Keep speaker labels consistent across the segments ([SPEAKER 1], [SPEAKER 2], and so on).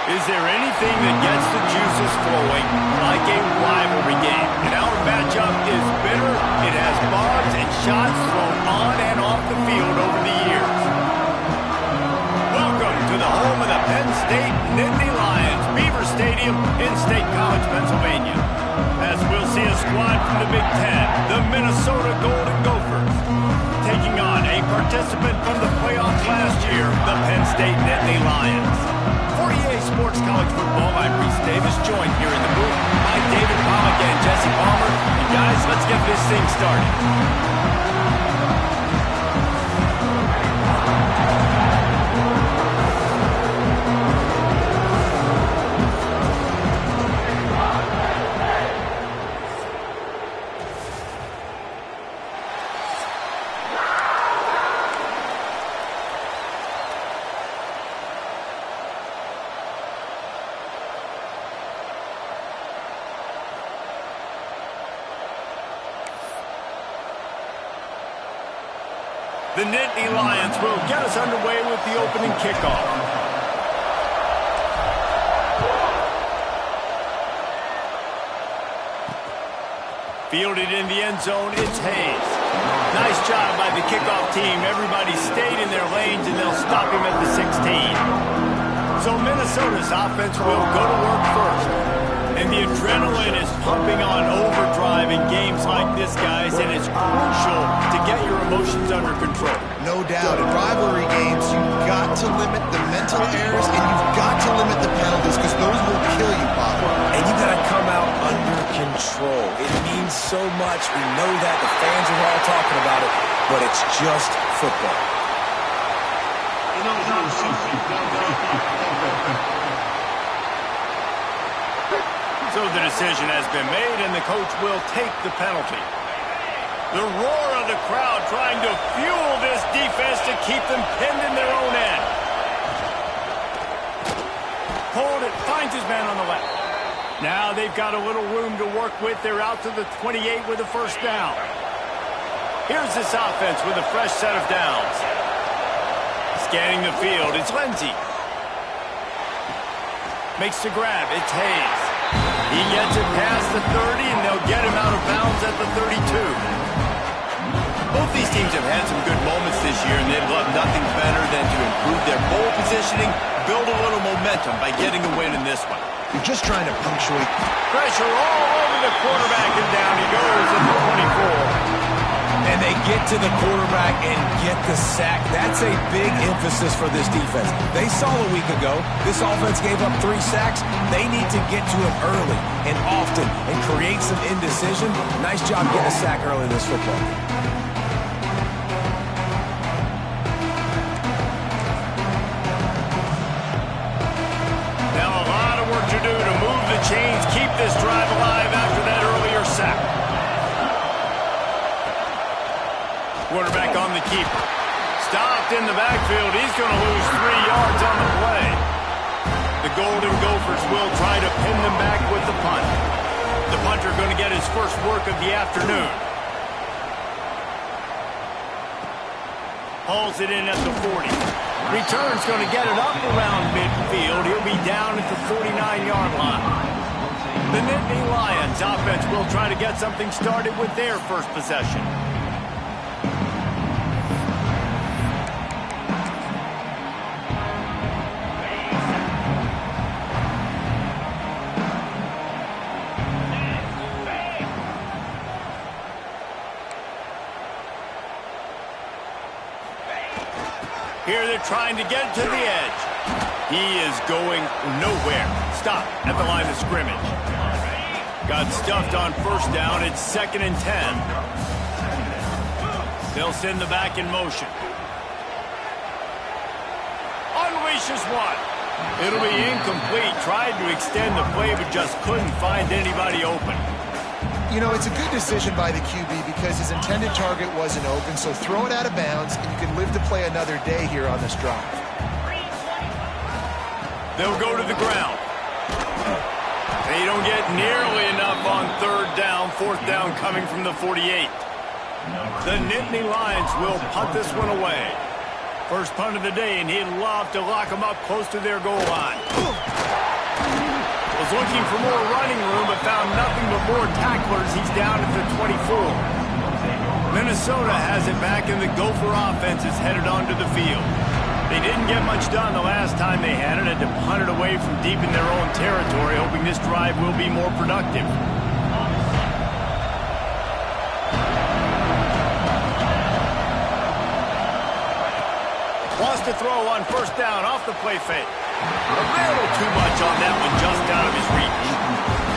[SPEAKER 1] Is there anything that gets the juices flowing like a rivalry game? And our matchup is bitter. It has barbs and shots thrown on and off the field over the years. Welcome to the home of the Penn State Nittany Lions, Beaver Stadium in State College, Pennsylvania. As we'll see a squad from the Big Ten, the Minnesota Golden Gophers, taking on a participant from the playoffs last year, the Penn State Nittany Lions. For EA Sports College Football, I'm Reese Davis, joined here in the booth by David Pollack and Jesse Palmer. And guys, let's get this thing started. The Nittany Lions will get us underway with the opening kickoff. Fielded in the end zone, it's Hayes. Nice job by the kickoff team. Everybody stayed in their lanes, and they'll stop him at the 16. So Minnesota's offense will go to work first. And the adrenaline is pumping on overdrive in games like this, guys, and it's crucial to get your emotions under control.
[SPEAKER 2] No doubt. In rivalry games, you've got to limit the mental errors, and you've got to limit the penalties, because those will kill you, Bob.
[SPEAKER 3] And you got to come out under control. It means so much. We know that. The fans are all talking about it, but it's just football.
[SPEAKER 1] So the decision has been made, and the coach will take the penalty. The roar of the crowd trying to fuel this defense to keep them pinned in their own end. Hold it, finds his man on the left. Now they've got a little room to work with. They're out to the 28 with a first down. Here's this offense with a fresh set of downs. Scanning the field, it's Lindsey. Makes the grab, it's Hayes. He gets it past the 30, and they'll get him out of bounds at the 32. Both these teams have had some good moments this year, and they'd love nothing better than to improve their bowl positioning, build a little momentum by getting a win in this one.
[SPEAKER 2] You're just trying to punctuate.
[SPEAKER 1] Pressure all over the quarterback, and down he goes at the 24.
[SPEAKER 3] And they get to the quarterback and get the sack. That's a big emphasis for this defense. They saw a week ago, this offense gave up 3 sacks. They need to get to him early and often and create some indecision. Nice job getting a sack early in this football.
[SPEAKER 1] Now a lot of work to do to move the chains, keep this drive alive after that earlier sack. Quarterback on the keeper. Stopped in the backfield. He's going to lose 3 yards on the play. The Golden Gophers will try to pin them back with the punt. The punter going to get his first work of the afternoon. Hauls it in at the 40. Return's going to get it up around midfield. He'll be down at the 49-yard line. The Nittany Lions offense will try to get something started with their first possession. Here they're trying to get to the edge. He is going nowhere. Stop at the line of scrimmage. Got stuffed on first down. It's 2nd and 10. They'll send the back in motion. Unleashes one. It'll be incomplete. Tried to extend the play, but just couldn't find anybody open.
[SPEAKER 2] You know, it's a good decision by the QB because his intended target wasn't open, so throw it out of bounds, and you can live to play another day here on this drive.
[SPEAKER 1] They'll go to the ground. They don't get nearly enough on 3rd down. 4th down coming from the 48. The Nittany Lions will punt this one away. First punt of the day, and he'd love to lock them up close to their goal line. looking for more running room, but found nothing but more tacklers. He's down at the 24. Minnesota has it back, and the Gopher offense is headed onto the field. They didn't get much done the last time they had it, to punt it away from deep in their own territory, hoping this drive will be more productive. Wants to throw on first down off the play fake. A little too much on that one, just out of his reach.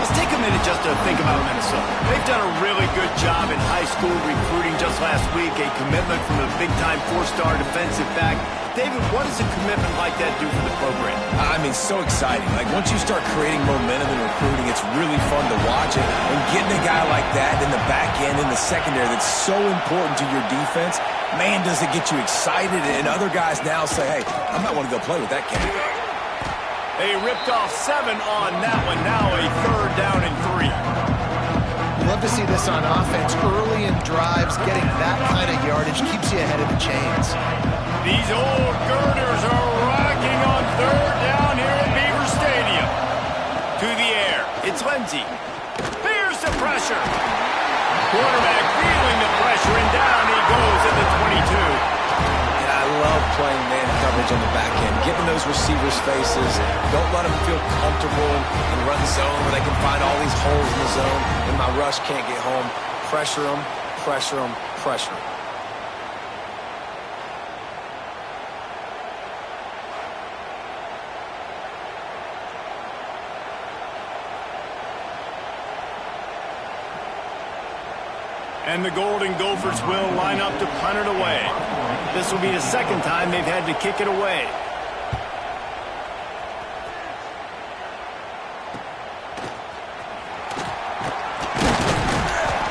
[SPEAKER 1] Let's take a minute just to think about Minnesota. They've done a really good job in high school recruiting. Just last week, a commitment from a big-time four-star defensive back. David, what does a commitment like that do for the program?
[SPEAKER 3] I mean, so exciting. Like, once you start creating momentum in recruiting, it's really fun to watch it. And getting a guy like that in the back end, in the secondary, that's so important to your defense, man, does it get you excited. And other guys now say, hey, I might want to go play with that cat.
[SPEAKER 1] They ripped off 7 on that one. Now a 3rd down and 3.
[SPEAKER 2] Love to see this on offense. Early in drives, getting that kind of yardage keeps you ahead of the chains.
[SPEAKER 1] These old girders are rocking on 3rd down here at Beaver Stadium. To the air. It's Lindsey. Fears the pressure. Quarterback feeling the pressure, and down he goes at the 22.
[SPEAKER 3] And I love playing man coverage on the back end, giving those receivers faces. Don't let them feel comfortable and run zone where they can find all these holes in the zone and my rush can't get home. Pressure them, pressure them, pressure them.
[SPEAKER 1] And the Golden Gophers will line up to punt it away. This will be the 2nd time they've had to kick it away.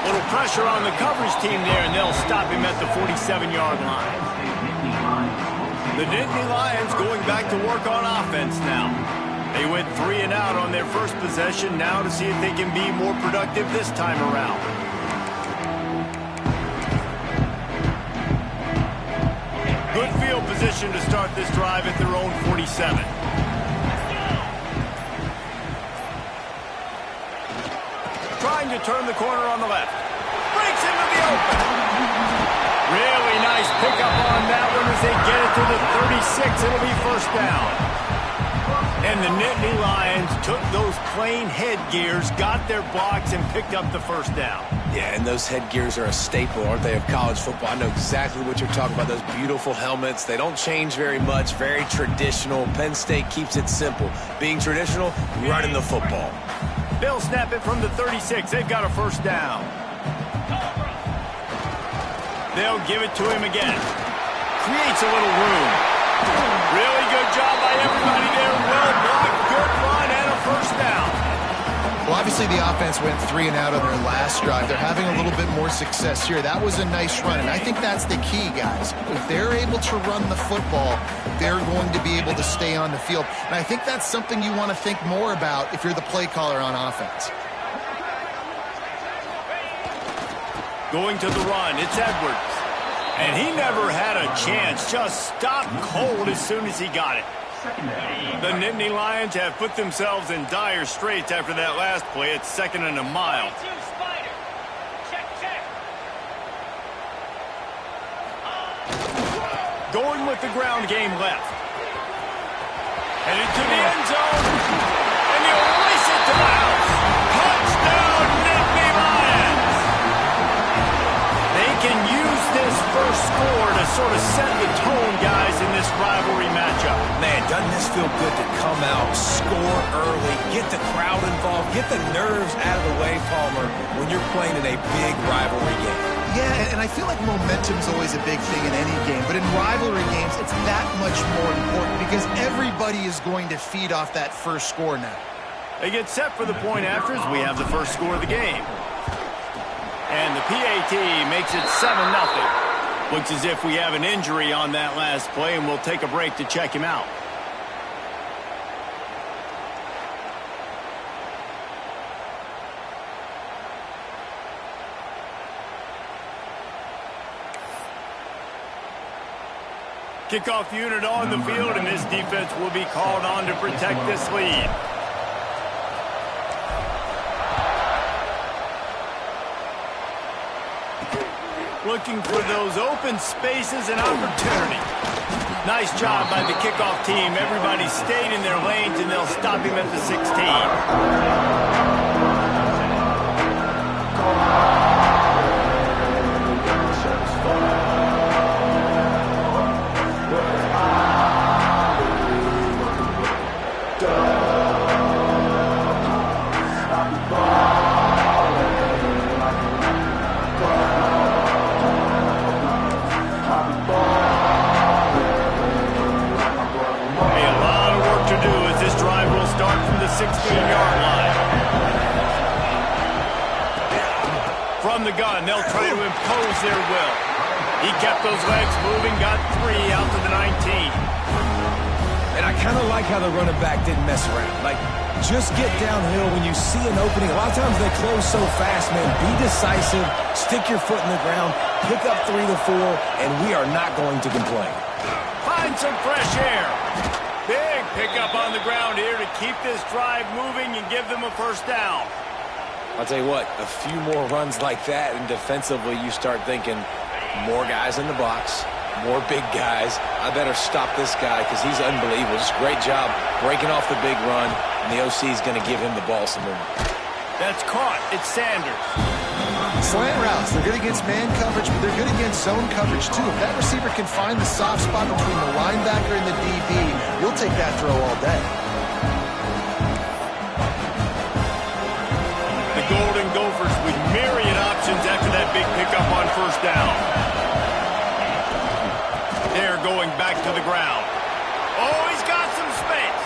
[SPEAKER 1] Little pressure on the coverage team there, and they'll stop him at the 47-yard line. The Nittany Lions going back to work on offense now. They went 3 and out on their first possession, now to see if they can be more productive this time around. Good field position to start this drive at their own 47. Trying to turn the corner on the left. Breaks into the open. Really nice pickup on that one as they get it to the 36. It'll be first down. And the Nittany Lions took those plain headgears, got their blocks, and picked up the first down.
[SPEAKER 3] Yeah, and those headgears are a staple, aren't they, of college football? I know exactly what you're talking about, those beautiful helmets. They don't change very much, very traditional. Penn State keeps it simple. Being traditional, running the football.
[SPEAKER 1] They'll snap it from the 36. They've got a first down. They'll give it to him again. Creates a little room. Really good job by everybody there. Well blocked, good run, and a first down.
[SPEAKER 2] Well, obviously the offense went 3 and out on their last drive. They're having a little bit more success here. That was a nice run, and I think that's the key, guys. If they're able to run the football, they're going to be able to stay on the field. And I think that's something you want to think more about if you're the play caller on offense.
[SPEAKER 1] Going to the run, it's Edwards. And he never had a chance, just stopped cold as soon as he got it. The Nittany Lions have put themselves in dire straits after that last play. It's 2nd and a mile. Going with the ground game left. Headed to the end zone. And he'll race it to the house. Touchdown, Nittany Lions! They can use this first score to sort of set the tone, guys, in this rivalry matchup.
[SPEAKER 3] Man, doesn't this feel good to come out, score early, get the crowd involved, get the nerves out of the way, Palmer, when you're playing in a big rivalry game?
[SPEAKER 2] Yeah, and I feel like momentum's always a big thing in any game, but in rivalry games, it's that much more important because everybody is going to feed off that first score now.
[SPEAKER 1] They get set for the point after as we have the first score of the game. And the PAT makes it 7-0. Looks as if we have an injury on that last play, and we'll take a break to check him out. Kickoff unit on the field, and this defense will be called on to protect this lead. looking for those open spaces and opportunity. Nice job by the kickoff team. Everybody stayed in their lanes, and they'll stop him at the 16. The 16-yard line. From the gun, they'll try to impose their will. He kept those legs moving, got 3 out to the 19.
[SPEAKER 3] And I kind of like how the running back didn't mess around. Like, just get downhill when you see an opening. A lot of times they close so fast, man. Be decisive, stick your foot in the ground, pick up 3 to 4, and we are not going to complain.
[SPEAKER 1] Find some fresh air. Big pickup on the ground here to keep this drive moving and give them a first down.
[SPEAKER 3] I'll tell you what, a few more runs like that, and defensively you start thinking more guys in the box, more big guys. I better stop this guy because he's unbelievable. Just great job breaking off the big run, and the OC is going to give him the ball some more.
[SPEAKER 1] That's caught. It's Sanders.
[SPEAKER 2] Slant routes, they're good against man coverage, but they're good against zone coverage too. If that receiver can find the soft spot between the linebacker and the DB, you'll take that throw all day.
[SPEAKER 1] The Golden Gophers with myriad options after that big pickup on first down. They're going back to the ground. Oh, he's got some space.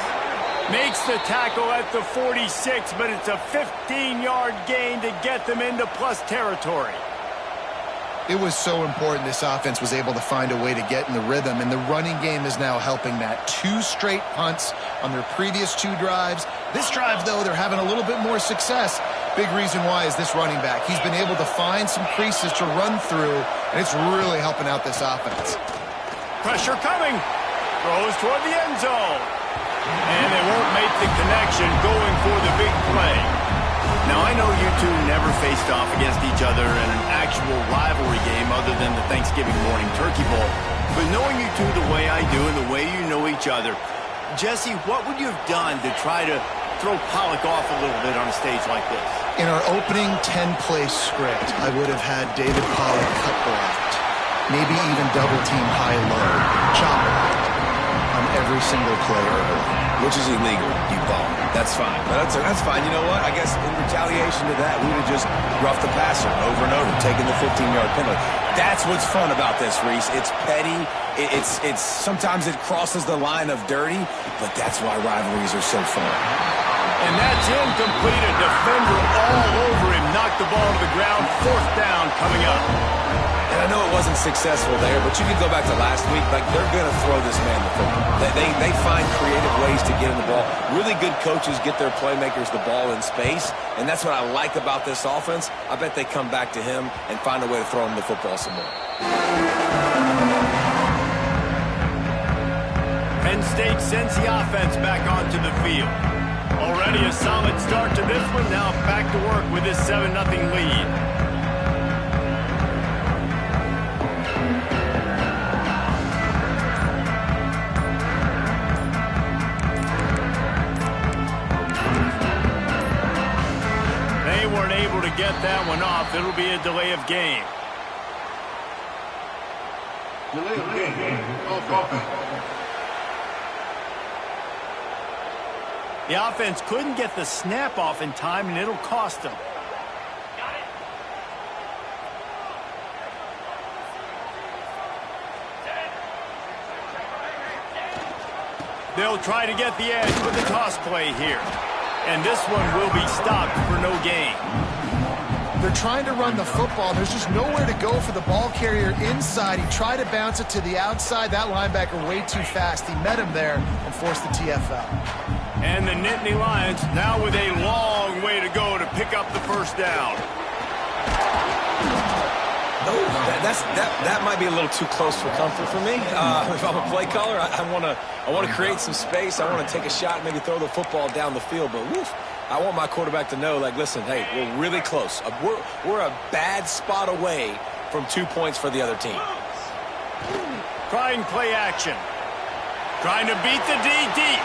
[SPEAKER 1] Makes the tackle at the 46, but it's a 15-yard gain to get them into plus territory.
[SPEAKER 2] It was so important this offense was able to find a way to get in the rhythm, and the running game is now helping that. 2 straight punts on their previous 2 drives. This drive, though, they're having a little bit more success. Big reason why is this running back. He's been able to find some creases to run through, and it's really helping out this offense.
[SPEAKER 1] Pressure coming. Throws toward the end zone. And they won't make the connection going for the big play. Now, I know you two never faced off against each other in an actual rivalry game other than the Thanksgiving morning turkey bowl. But knowing you two the way I do and the way you know each other, Jesse, what would you have done to try to throw Pollock off a little bit on a stage like this?
[SPEAKER 2] In our opening 10-play script, I would have had David Pollock cut left. Maybe even double-team high-low, chop left on every single play early.
[SPEAKER 3] Which is illegal, you ball. That's fine. But that's fine. You know what? I guess in retaliation to that, we would have just roughed the passer over and over, taking the 15-yard penalty. That's what's fun about this, Reese. It's petty. It's sometimes it crosses the line of dirty, but that's why rivalries are so fun.
[SPEAKER 1] And that's incomplete. A defender all over him. Knocked the ball to the ground. 4th down coming up.
[SPEAKER 3] And I know it wasn't successful there, but you can go back to last week. Like, they're going to throw this man the football. They find creative ways to get him the ball. Really good coaches get their playmakers the ball in space, and that's what I like about this offense. I bet they come back to him and find a way to throw him the football some more.
[SPEAKER 1] Penn State sends the offense back onto the field. Already a solid start to this one. Now back to work with this 7-0 lead. Weren't able to get that one off. It'll be a delay of game.
[SPEAKER 4] Delay of game.
[SPEAKER 1] The offense couldn't get the snap off in time, and it'll cost them. They'll try to get the edge with the toss play here. And this one will be stopped for no gain.
[SPEAKER 2] They're trying to run the football. There's just nowhere to go for the ball carrier inside. He tried to bounce it to the outside. That linebacker way too fast. He met him there and forced the TFL.
[SPEAKER 1] And the Nittany Lions now with a long way to go to pick up the first down.
[SPEAKER 3] That might be a little too close for comfort for me. If I'm a play caller, I want to create some space. I want to take a shot, maybe throw the football down the field. But woof, I want my quarterback to know, like, listen, hey, we're really close. We're a bad spot away from 2 points for the other team.
[SPEAKER 1] Trying play action. Trying to beat the D deep.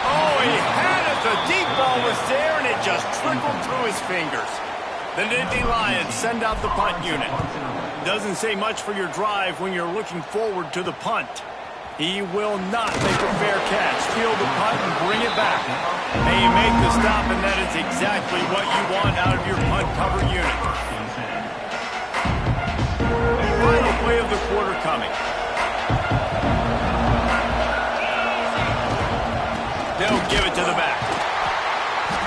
[SPEAKER 1] Oh, he had it. The deep ball was there, and it just trickled through his fingers. The Nittany Lions send out the punt unit. Doesn't say much for your drive when you're looking forward to the punt. He will not make a fair catch. Field the punt and bring it back. And you make the stop, and that is exactly what you want out of your punt cover unit. Final play of the quarter coming. They'll give it to the back.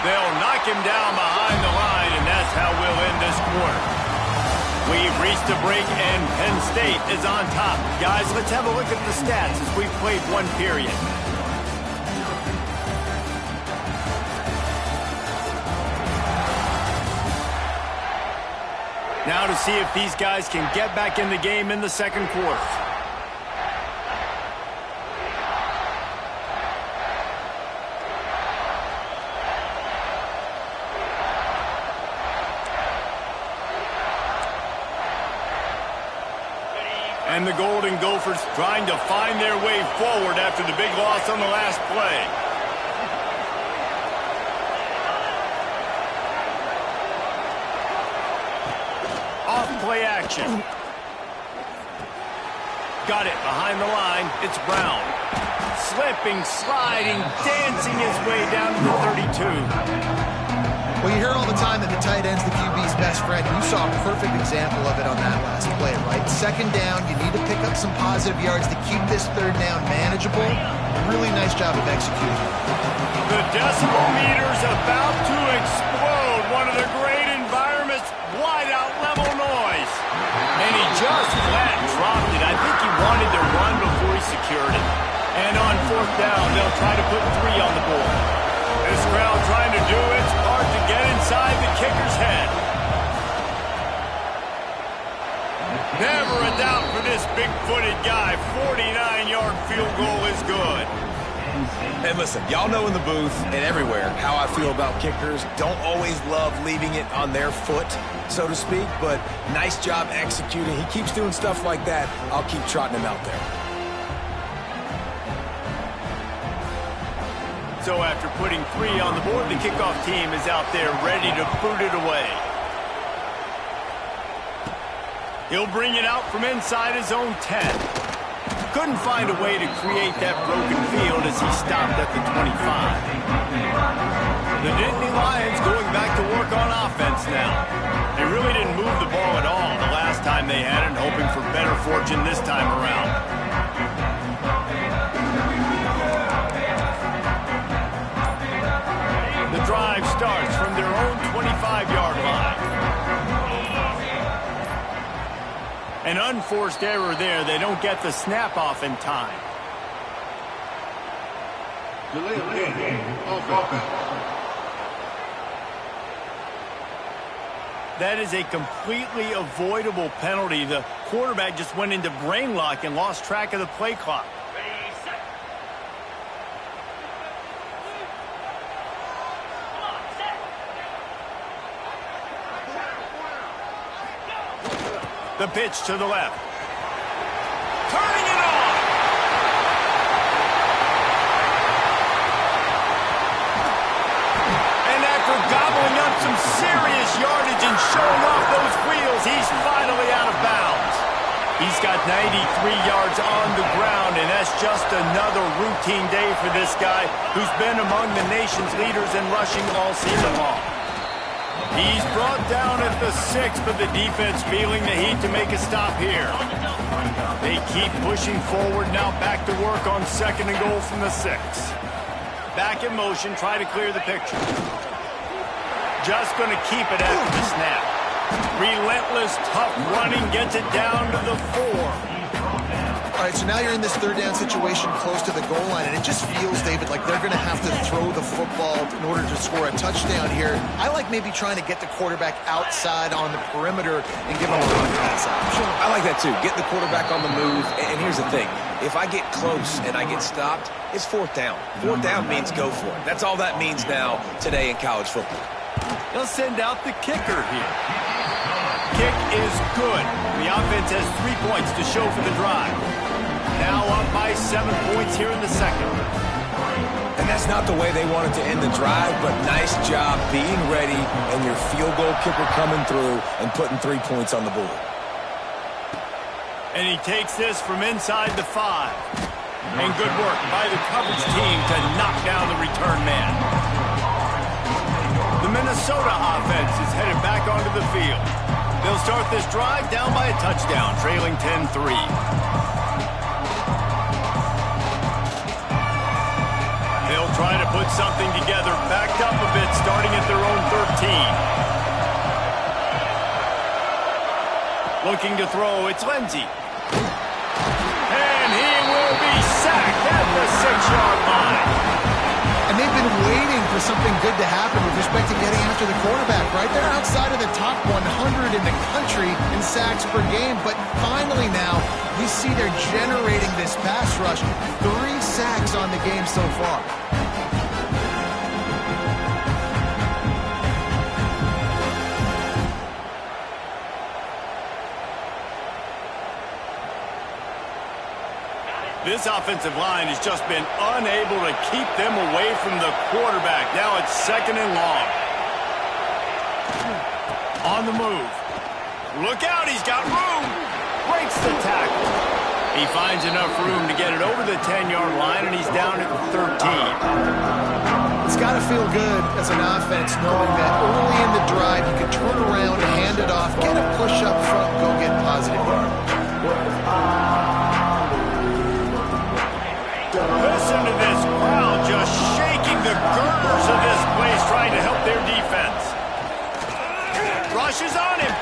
[SPEAKER 1] They'll knock him down behind the line, and that's how we'll end this quarter. We've reached a break, and Penn State is on top. Guys, let's have a look at the stats as we've played one period. Now to see if these guys can get back in the game in the second quarter. And the Golden Gophers trying to find their way forward after the big loss on the last play. Off play action. Got it behind the line. It's Brown. Slipping, sliding, dancing his way down to the 32.
[SPEAKER 2] Well, you hear all the time that the tight end's the QB's best friend. You saw a perfect example of it on that last play, right? Second down, you need to pick up some positive yards to keep this third down manageable. Really nice job of executing.
[SPEAKER 1] The decibel meter's about to explode. One of the great environments, wide out level noise. And he just flat dropped it. I think he wanted to run before he secured it. And on fourth down, they'll try to put 3 on the board. This crowd trying to do its part to get inside the kicker's head. Never a doubt for this big-footed guy. 49-yard field goal is good.
[SPEAKER 3] And listen, y'all know in the booth and everywhere how I feel about kickers. Don't always love leaving it on their foot, so to speak, but nice job executing. He keeps doing stuff like that. I'll keep trotting him out there.
[SPEAKER 1] So after putting 3 on the board, the kickoff team is out there ready to boot it away. He'll bring it out from inside his own 10. Couldn't find a way to create that broken field as he stopped at the 25. The Nittany Lions going back to work on offense now. They really didn't move the ball at all the last time they had it, hoping for better fortune this time around. The drive starts from their own 25-yard line. An unforced error there. They don't get the snap off in time.
[SPEAKER 4] Delay of game. Offense.
[SPEAKER 1] That is a completely avoidable penalty. The quarterback just went into brain lock and lost track of the play clock. The pitch to the left. Turning it on. And after gobbling up some serious yardage and showing off those wheels, he's finally out of bounds. He's got 93 yards on the ground, and that's just another routine day for this guy who's been among the nation's leaders in rushing all season long. He's brought down at the 6, but the defense feeling the heat to make a stop here. They keep pushing forward now, back to work on 2nd and goal from the 6. Back in motion, try to clear the picture. Just going to keep it after the snap. Relentless, tough running, gets it down to the 4.
[SPEAKER 2] All right, so now you're in this third down situation close to the goal line, and it just feels, David, like they're going to have to throw the football in order to score a touchdown here. I like maybe trying to get the quarterback outside on the perimeter and give him a run pass option.
[SPEAKER 3] I like that too. Get the quarterback on the move. And here's the thing. If I get close and I get stopped, it's 4th down. 4th down means go for it. That's all that means now today in college football.
[SPEAKER 1] They'll send out the kicker here. kick is good. The offense has 3 points to show for the drive. Now up by 7 points here in the second.
[SPEAKER 3] And that's not the way they wanted to end the drive, but nice job being ready and your field goal kicker coming through and putting 3 points on the board.
[SPEAKER 1] And he takes this from inside the 5. And good work by the coverage team to knock down the return man. The Minnesota offense is headed back onto the field. They'll start this drive down by a touchdown, trailing 10-3. They'll try to put something together, backed up a bit, starting at their own 13. Looking to throw, it's Lindsey. And he will be sacked at the 6-yard line.
[SPEAKER 2] And they've been waiting for something good to happen with respect to getting after the quarterback, right? They're outside of the top 100 in the country in sacks per game, but finally now we see they're generating this pass rush. 3 sacks on the game so far.
[SPEAKER 1] This offensive line has just been unable to keep them away from the quarterback. Now it's 2nd and long. On the move. Look out, he's got room. Breaks the tackle. He finds enough room to get it over the 10-yard line, and he's down at the 13.
[SPEAKER 2] It's got to feel good as an offense knowing that early in the drive you can turn around and hand it off, get a push up front, go get positive yardage.
[SPEAKER 1] Listen to this crowd just shaking the girders of this place, trying to help their defense. Rushes on him.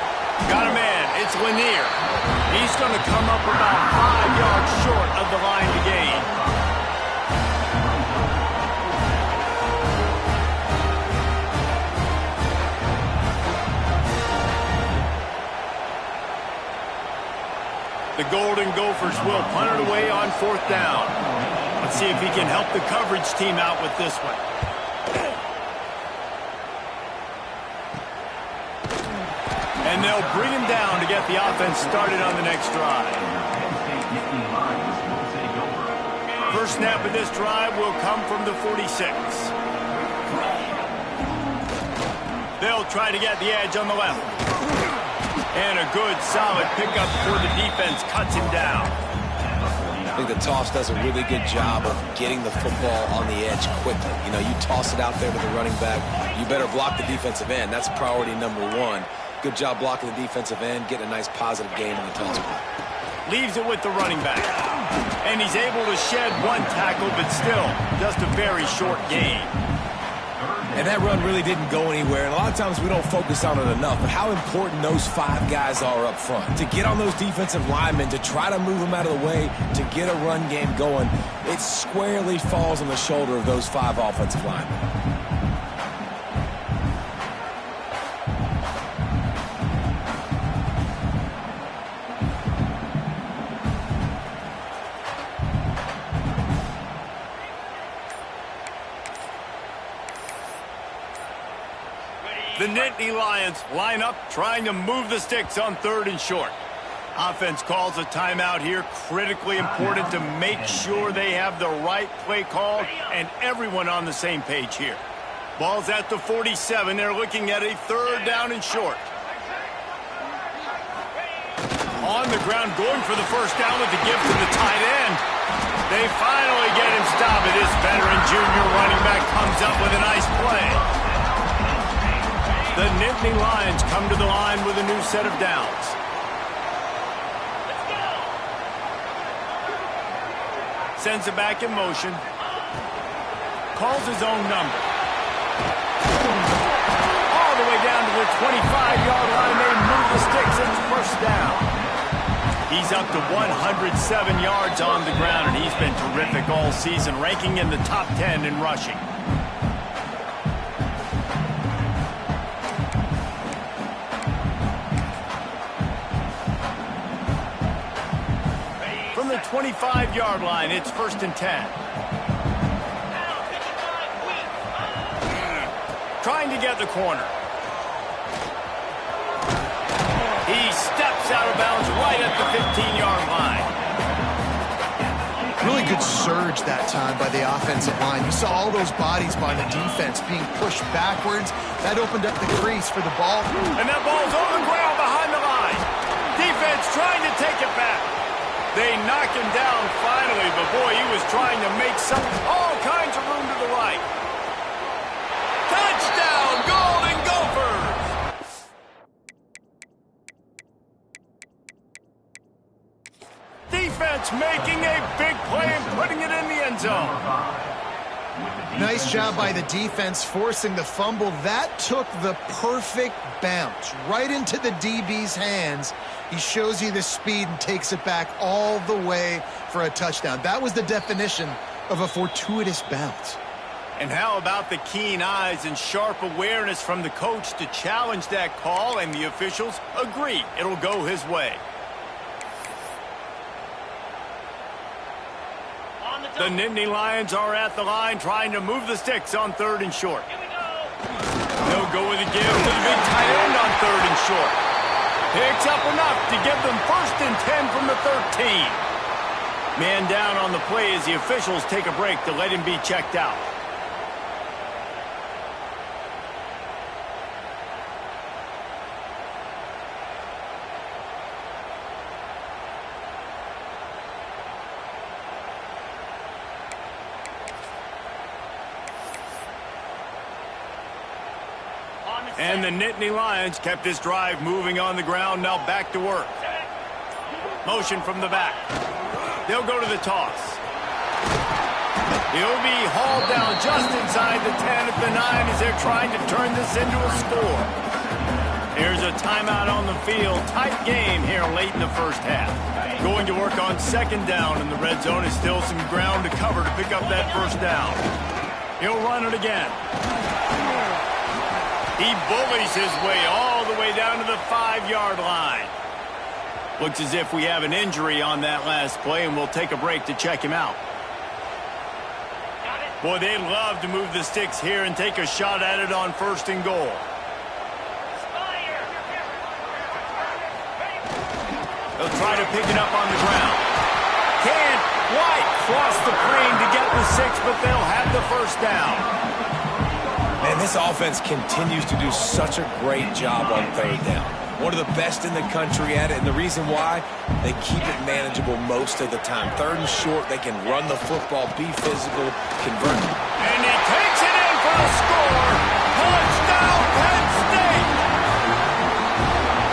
[SPEAKER 1] Got a man. It's Lanier. He's going to come up about 5 yards short of the line to gain. The Golden Gophers will punt it away on 4th down. Let's see if he can help the coverage team out with this one. And they'll bring him down to get the offense started on the next drive. First snap of this drive will come from the 46. They'll try to get the edge on the left. And a good, solid pickup before the defense cuts him down.
[SPEAKER 3] I think the toss does a really good job of getting the football on the edge quickly. You know, you toss it out there to the running back, you better block the defensive end. That's priority number 1. Good job blocking the defensive end, getting a nice positive gain on the toss play.
[SPEAKER 1] Leaves it with the running back. And he's able to shed 1 tackle, but still just a very short gain.
[SPEAKER 3] And that run really didn't go anywhere, and a lot of times we don't focus on it enough, but how important those 5 guys are up front. To get on those defensive linemen, to try to move them out of the way, to get a run game going, it squarely falls on the shoulder of those 5 offensive linemen.
[SPEAKER 1] The Nittany Lions line up, trying to move the sticks on 3rd and short. Offense calls a timeout here. Critically important to make sure they have the right play call and everyone on the same page here. Ball's at the 47. They're looking at a 3rd down and short. On the ground, going for the first down with the give to the tight end. They finally get him stopped. This veteran junior running back comes up with a nice play. The Nittany Lions come to the line with a new set of downs. Sends it back in motion. Calls his own number. All the way down to the 25-yard line. They move the sticks. It's first down. He's up to 107 yards on the ground, and he's been terrific all season, ranking in the top 10 in rushing. From the 25-yard line, it's 1st and 10. Trying to get the corner. He steps out of bounds right at the 15-yard line.
[SPEAKER 2] Really good surge that time by the offensive line. You saw all those bodies by the defense being pushed backwards. That opened up the crease for the ball.
[SPEAKER 1] And that ball's on the ground behind the line. Defense trying to take it back. They knock him down finally, but boy, he was trying to make all kinds of room to the right. Touchdown, Golden Gophers! Defense making a big play and putting it in the end zone.
[SPEAKER 2] Nice job by the defense forcing the fumble. That took the perfect bounce right into the DB's hands. He shows you the speed and takes it back all the way for a touchdown. That was the definition of a fortuitous bounce.
[SPEAKER 1] And how about the keen eyes and sharp awareness from the coach to challenge that call, and the officials agree it'll go his way. The Nittany Lions are at the line trying to move the sticks on 3rd and short. They'll go with a give to the big tight end on 3rd and short. Picks up enough to give them 1st and 10 from the 13. Man down on the play as the officials take a break to let him be checked out. And the Nittany Lions kept this drive moving on the ground, now back to work. Motion from the back. They'll go to the toss. He'll be hauled down just inside the 10 at the 9 as they're trying to turn this into a score. Here's a timeout on the field. Tight game here late in the first half. Going to work on 2nd down, and the red zone is still some ground to cover to pick up that 1st down. He'll run it again. He bullies his way all the way down to the 5-yard line. Looks as if we have an injury on that last play, and we'll take a break to check him out. Boy, they'd love to move the sticks here and take a shot at it on 1st and goal. They'll try to pick it up on the ground. Can't quite cross the plane to get the 6, but they'll have the 1st down.
[SPEAKER 3] Man, this offense continues to do such a great job on 3rd down. One of the best in the country at it, and the reason why, they keep it manageable most of the time. 3rd and short, they can run the football, be physical, convert.
[SPEAKER 1] And he takes it in for the score. Touchdown, Penn State!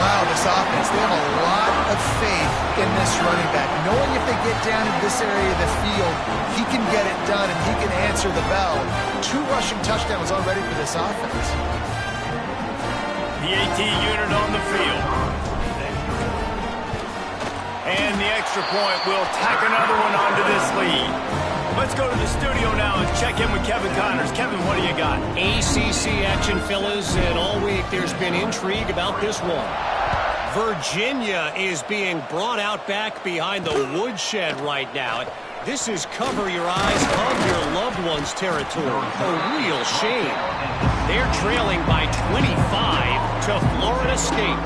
[SPEAKER 2] Wow, this offense, they have a lot of faith in this running back. Knowing if they get down in this area of the field, he can get it done and he can answer the bell. 2 rushing touchdowns already for this offense.
[SPEAKER 1] The AT unit on the field. And the extra point will tack another one onto this lead. Let's go to the studio now and check in with Kevin Connors. Kevin, what do you got?
[SPEAKER 5] ACC action, fellas, and all week there's been intrigue about this one. Virginia is being brought out back behind the woodshed right now. This is cover your eyes, hug your loved ones territory. A real shame. They're trailing by 25 to Florida State.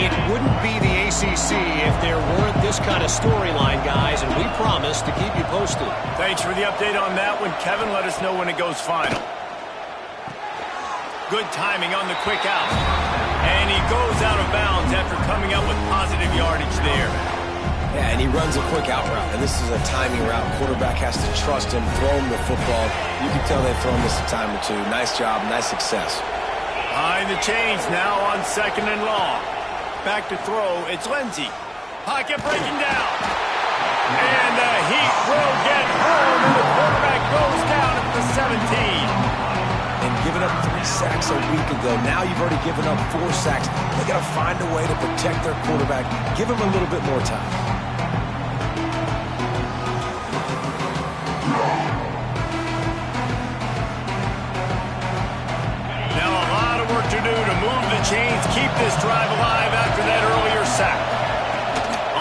[SPEAKER 5] It wouldn't be the ACC if there weren't this kind of storyline, guys, and we promise to keep you posted.
[SPEAKER 1] Thanks for the update on that one, Kevin. Let us know when it goes final. Good timing on the quick out. And he goes out of bounds after coming up with positive yardage there.
[SPEAKER 3] Yeah, and he runs a quick out route, and this is a timing route. Quarterback has to trust him, throw him the football. You can tell they've thrown this a time or 2. Nice job, nice success.
[SPEAKER 1] Behind the chains now on 2nd and long. Back to throw, it's Lindsey. Pocket breaking down. And the Heat will get home, and the quarterback goes down at the 17.
[SPEAKER 3] And giving up 3 sacks a week ago. Now you've already given up 4 sacks. They got to find a way to protect their quarterback. Give him a little bit more time.
[SPEAKER 1] Now a lot of work to do to move the chains, keep this drive alive after that earlier sack.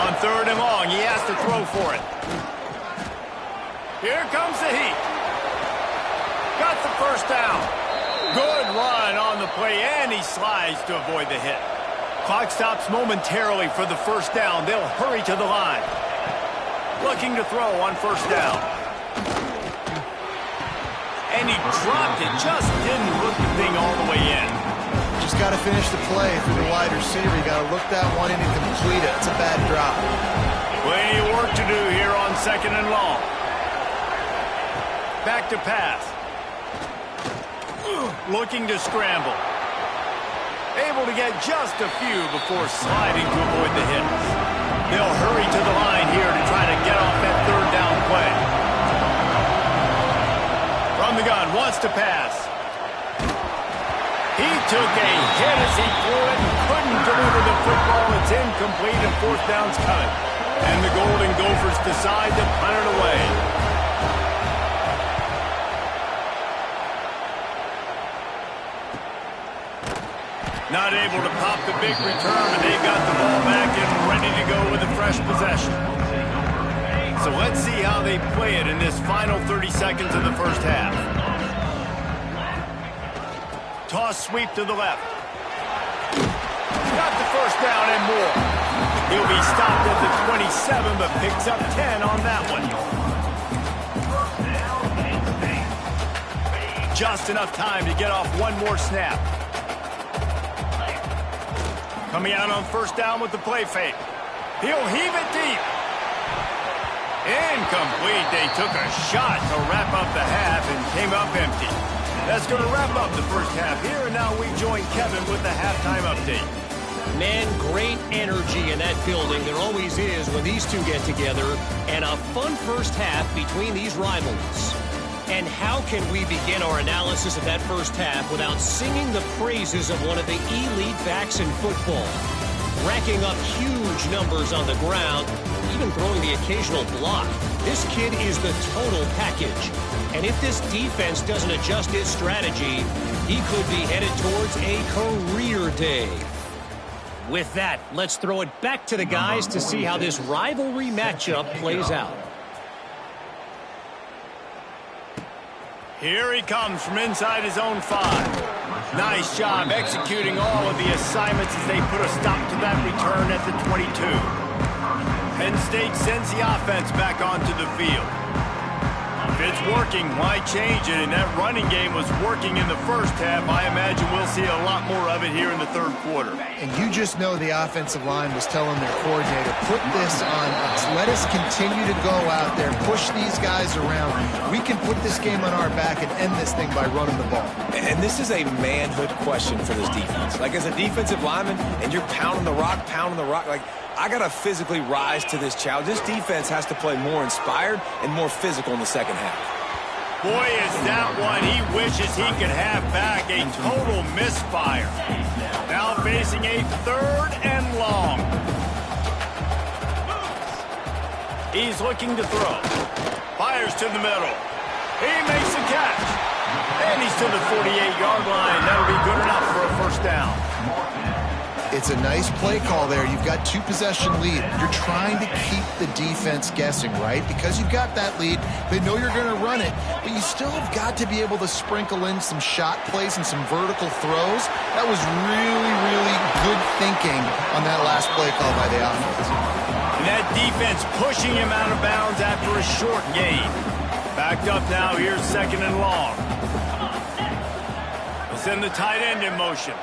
[SPEAKER 1] On 3rd and long, he has to throw for it. Here comes the Heat. Got the 1st down. Good run on the play, and he slides to avoid the hit. Clock stops momentarily for the first down. They'll hurry to the line. Looking to throw on first down. And he dropped it. Just didn't look the thing all the way in.
[SPEAKER 2] Just got to finish the play through the wide receiver. You got to look that one in and complete it. It's a bad drop.
[SPEAKER 1] Plenty of work to do here on second and long. Back to pass. Looking to scramble. Able to get just a few before sliding to avoid the hits. They'll hurry to the line here to try to get off that third down play. From the gun, wants to pass. He took a hit as he threw it and couldn't deliver the football. It's incomplete and fourth down's coming. And the Golden Gophers decide to punt it away. Not able to pop the big return, but they've got the ball back and ready to go with a fresh possession. So let's see how they play it in this final 30 seconds of the first half. Toss sweep to the left. Got the first down and more. He'll be stopped at the 27, but picks up 10 on that one. Just enough time to get off one more snap. Coming out on first down with the play fake. He'll heave it deep. Incomplete. They took a shot to wrap up the half and came up empty. That's going to wrap up the first half here, and now we join Kevin with the halftime update.
[SPEAKER 5] Man, great energy in that building. There always is when these two get together, and a fun first half between these rivals. And how can we begin our analysis of that first half without singing the praises of one of the elite backs in football? Racking up huge numbers on the ground, even throwing the occasional block. This kid is the total package. And if this defense doesn't adjust its strategy, he could be headed towards a career day. With that, let's throw it back to the guys to see how this rivalry matchup plays out.
[SPEAKER 1] Here he comes from inside his own 5. Nice job executing all of the assignments as they put a stop to that return at the 22. Penn State sends the offense back onto the field. If it's working, why change it? And that running game was working in the first half. I imagine we'll see a lot more of it here in the third quarter.
[SPEAKER 2] And you just know the offensive line was telling their coordinator, put this on us. Let us continue to go out there, push these guys around. We can put this game on our back and end this thing by running the ball.
[SPEAKER 3] And this is a manhood question for this defense. Like, as a defensive lineman, and you're pounding the rock, like, I got to physically rise to this challenge. This defense has to play more inspired and more physical in the second half.
[SPEAKER 1] Boy, is that one he wishes he could have back. A total misfire. Now facing a third and long. He's looking to throw. Fires to the middle. He makes the catch. And he's to the 48-yard line. That'll be good enough for a first down.
[SPEAKER 2] It's a nice play call there. You've got 2-possession lead. You're trying to keep the defense guessing, right? Because you've got that lead. They know you're going to run it, but you still have got to be able to sprinkle in some shot plays and some vertical throws. That was really, really good thinking on that last play call by the offense.
[SPEAKER 1] And that defense pushing him out of bounds after a short gain. Backed up now. Here's second and long. We'll send the tight end in motion.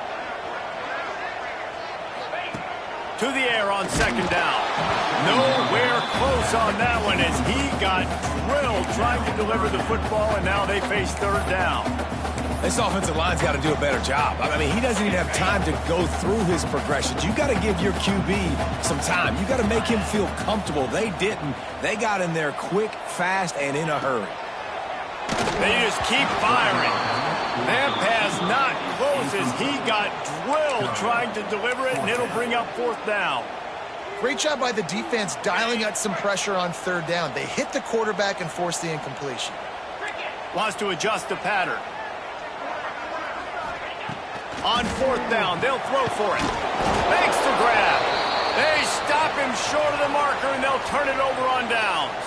[SPEAKER 1] To the air on second down. Nowhere close on that one as he got drilled trying to deliver the football, and now they face third down.
[SPEAKER 3] This offensive line's got to do a better job. I mean, he doesn't even have time to go through his progressions. You got to give your QB some time. You got to make him feel comfortable. They didn't. They got in there quick, fast, and in a hurry.
[SPEAKER 1] They just keep firing. That pass not close as he got drilled trying to deliver it, and it'll bring up fourth down.
[SPEAKER 2] Great job by the defense dialing out some pressure on third down. They hit the quarterback and forced the incompletion.
[SPEAKER 1] Wants to adjust the pattern. On fourth down, they'll throw for it. Makes the grab. They stop him short of the marker, and they'll turn it over on downs.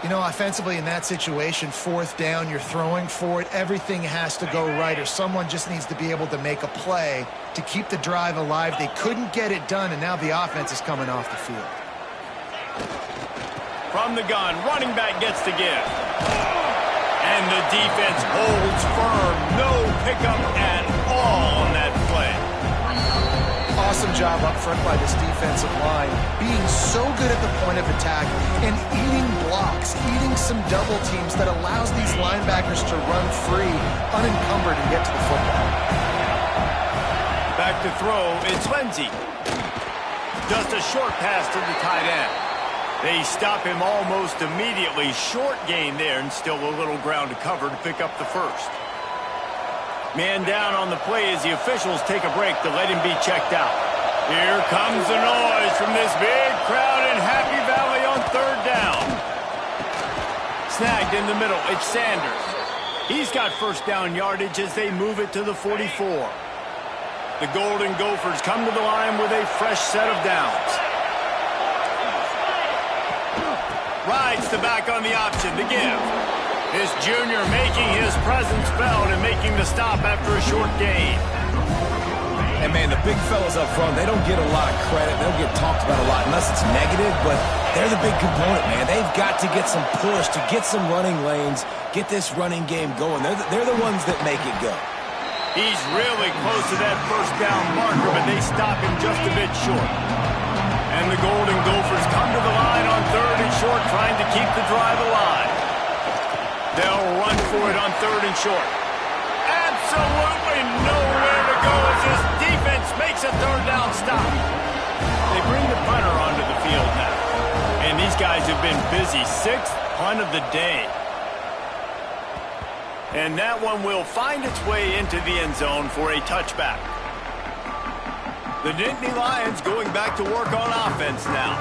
[SPEAKER 2] You know, offensively in that situation, fourth down, you're throwing for it, everything has to go right, or someone just needs to be able to make a play to keep the drive alive. They couldn't get it done, and now the offense is coming off the field.
[SPEAKER 1] From the gun, running back gets the give. And the defense holds firm. No pickup at all on that play.
[SPEAKER 2] Awesome job up front by this defensive line, being so good at the point of attack and eating blocks, eating some double teams that allows these linebackers to run free, unencumbered, and get to the football.
[SPEAKER 1] Back to throw, it's Lindsey. Just a short pass to the tight end. They stop him almost immediately. Short gain there, and still a little ground to cover to pick up the first. Man down on the play as the officials take a break to let him be checked out. Here comes the noise from this big crowd in Happy Valley on third down. Snagged in the middle, it's Sanders. He's got first down yardage as they move it to the 44. The Golden Gophers come to the line with a fresh set of downs. Rides the back on the option, the give. This junior making his presence felt and making the stop after a short gain.
[SPEAKER 3] And, man, the big fellas up front, they don't get a lot of credit. They don't get talked about a lot unless it's negative, but they're the big component, man. They've got to get some push, to get some running lanes, get this running game going. They're the ones that make it go.
[SPEAKER 1] He's really close to that first down marker, but they stop him just a bit short. And the Golden Gophers come to the line on third and short, trying to keep the drive alive. They'll run for it on third and short. Absolutely nowhere to go as this defense makes a third down stop. They bring the punter onto the field now. And these guys have been busy. Sixth punt of the day. And that one will find its way into the end zone for a touchback. The Nittany Lions going back to work on offense now.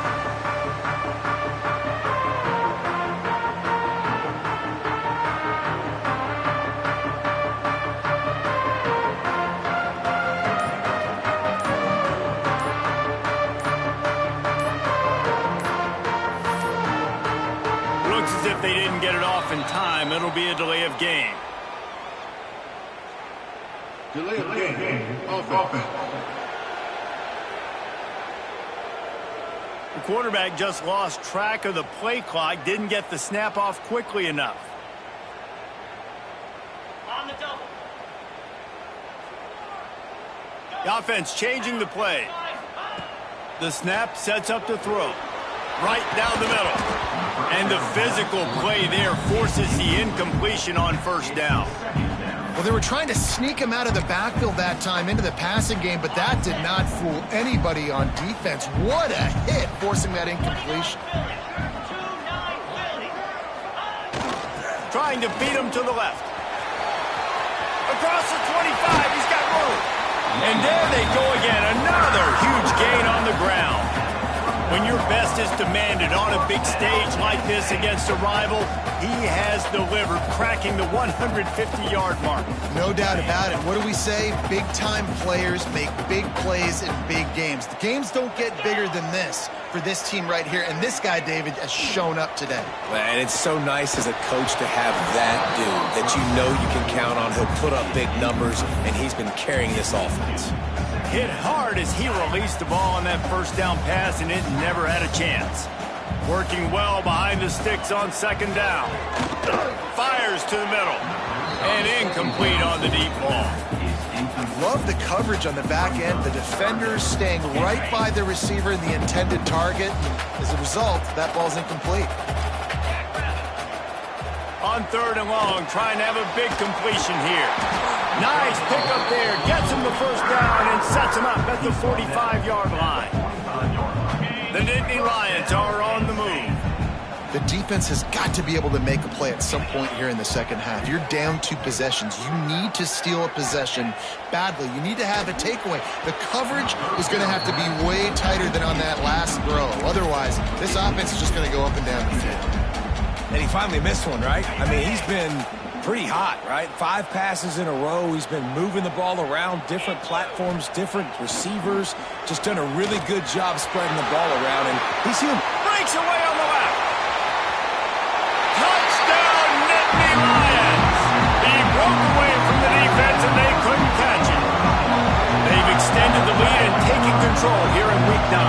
[SPEAKER 1] Looks as if they didn't get it off in time. It'll be a delay of game.
[SPEAKER 4] Delay of game. Offense.
[SPEAKER 1] The quarterback just lost track of the play clock, didn't get the snap off quickly enough. On the double. The offense changing the play. The snap sets up the throw. Right down the middle. And the physical play there forces the incompletion on first down.
[SPEAKER 2] Well, they were trying to sneak him out of the backfield that time into the passing game, but that did not fool anybody on defense. What a hit, forcing that incompletion.
[SPEAKER 1] Trying to beat him to the left. Across the 25, he's got room. And there they go again, another huge gain on the ground. When your best is demanded on a big stage like this against a rival, he has delivered, cracking the 150-yard mark.
[SPEAKER 2] No doubt about it. What do we say? Big-time players make big plays in big games. The games don't get bigger than this for this team right here, and this guy, David, has shown up today.
[SPEAKER 3] And it's so nice as a coach to have that dude that you know you can count on. He'll put up big numbers, and he's been carrying this offense.
[SPEAKER 1] Hit hard as he released the ball on that first down pass, and it never had a chance. Working well behind the sticks on second down. Fires to the middle. And incomplete on the deep ball.
[SPEAKER 2] Love the coverage on the back end. The defenders staying right by the receiver in the intended target. As a result, that ball's incomplete.
[SPEAKER 1] On third and long, trying to have a big completion here. Nice pickup there. Gets him the first down and sets him up at the 45-yard line. The Nittany Lions are on the move.
[SPEAKER 2] The defense has got to be able to make a play at some point here in the second half. You're down 2 possessions. You need to steal a possession badly. You need to have a takeaway. The coverage is going to have to be way tighter than on that last throw. Otherwise, this offense is just going to go up and down the field.
[SPEAKER 3] And he finally missed one, right? I mean, he's been pretty hot, right? 5 passes in a row. He's been moving the ball around different platforms, different receivers. Just done a really good job spreading the ball around, and he's human.
[SPEAKER 1] Breaks away on the left. control here in Week 9.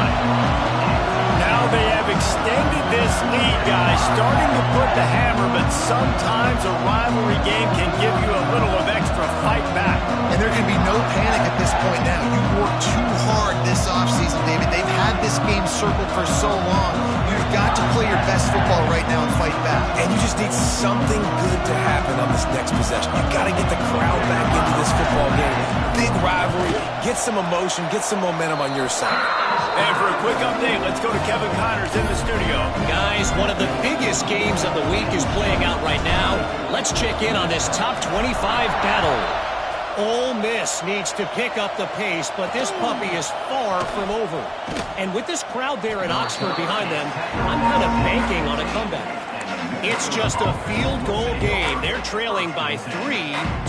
[SPEAKER 1] Now they have extended this lead, guys, starting to put the hammer, but sometimes a rivalry game can give you a little of extra fight back.
[SPEAKER 2] And there can be no panic at this point now. You worked too hard this offseason, David. They've had this game circled for so long. You've got to play your best football right now and fight back.
[SPEAKER 3] And you just need something good to happen on this next possession. You got to get the crowd back into this football game. Big rivalry. Get some emotion. Get some momentum on your side.
[SPEAKER 1] And for a quick update, let's go to Kevin Connors in the studio.
[SPEAKER 5] Guys, one of the biggest games of the week is playing out right now. Let's check in on this top 25 battle. Ole Miss needs to pick up the pace, but this puppy is far from over. And with this crowd there in Oxford behind them, I'm kind of banking on a comeback. It's just a field goal game. They're trailing by 3